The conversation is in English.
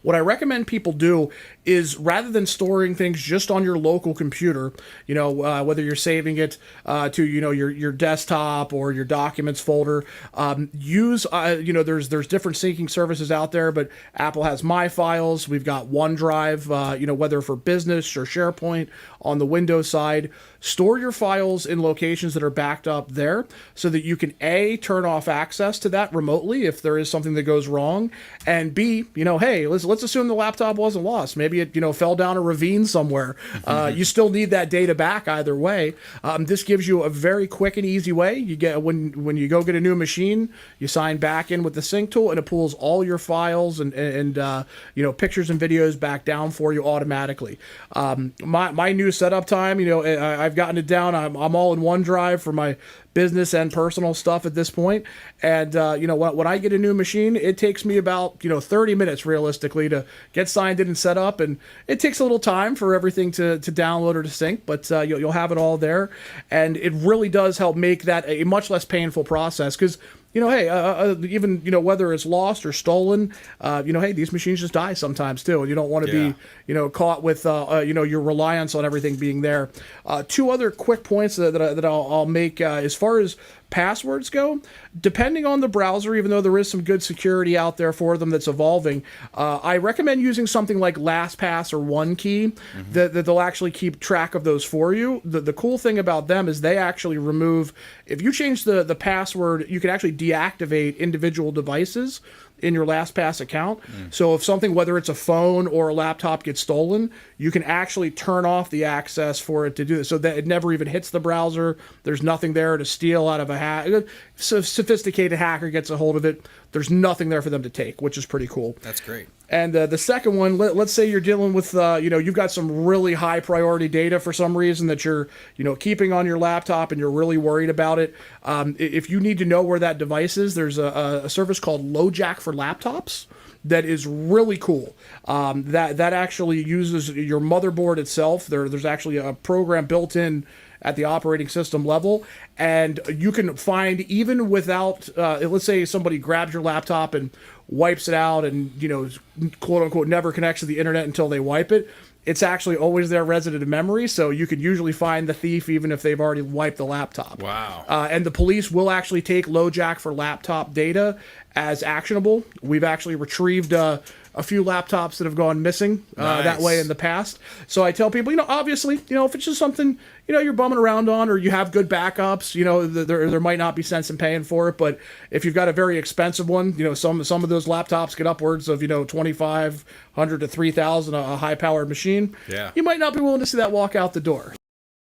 What I recommend people do is rather than storing things just on your local computer, whether you're saving it to your desktop or your documents folder, use there's different syncing services out there, but Apple has My Files. We've got OneDrive, whether for business or SharePoint on the Windows side. Store your files in locations that are backed up there so that you can A, turn off access to that remotely if there is something that goes wrong, and B, hey, let's assume the laptop wasn't lost. Maybe it fell down a ravine somewhere. You still need that data back either way. This gives you a very quick and easy way. You get when you go get a new machine, you sign back in with the sync tool, and it pulls all your files and pictures and videos back down for you automatically. My new setup time, I've gotten it down. I'm all in OneDrive for my business and personal stuff at this point. And, when I get a new machine, it takes me about, 30 minutes realistically to get signed in and set up. And it takes a little time for everything to download or to sync, but you'll have it all there. And it really does help make that a much less painful process because hey, even, whether it's lost or stolen, hey, these machines just die sometimes too. And you don't want to be, caught with, your reliance on everything being there. Two other quick points that I'll make as far as passwords go, depending on the browser, even though there is some good security out there for them that's evolving, I recommend using something like LastPass or OneKey that they'll actually keep track of those for you. The cool thing about them is they actually remove, if you change the password, you can actually deactivate individual devices in your LastPass account. So if something, whether it's a phone or a laptop, gets stolen, you can actually turn off the access for it to do this so that it never even hits the browser. There's nothing there to steal out of a hack. So if a sophisticated hacker gets a hold of it, there's nothing there for them to take, which is pretty cool. That's great. And the second one, let's say you're dealing with, you've got some really high priority data for some reason that you're, keeping on your laptop and you're really worried about it. If you need to know where that device is, there's a service called LoJack for laptops that is really cool. That actually uses your motherboard itself. There's actually a program built in at the operating system level, and you can find, even without, let's say somebody grabs your laptop and wipes it out and, quote unquote, never connects to the internet until they wipe it. It's actually always there resident in memory, so you can usually find the thief even if they've already wiped the laptop. Wow. And the police will actually take LoJack for laptop data as actionable. We've actually retrieved a few laptops that have gone missing that way in the past. So I tell people, obviously, if it's just something, you're bumming around on, or you have good backups, there might not be sense in paying for it. But if you've got a very expensive one, some of those laptops get upwards of, $2,500 to $3,000, a high-powered machine. Yeah. You might not be willing to see that walk out the door.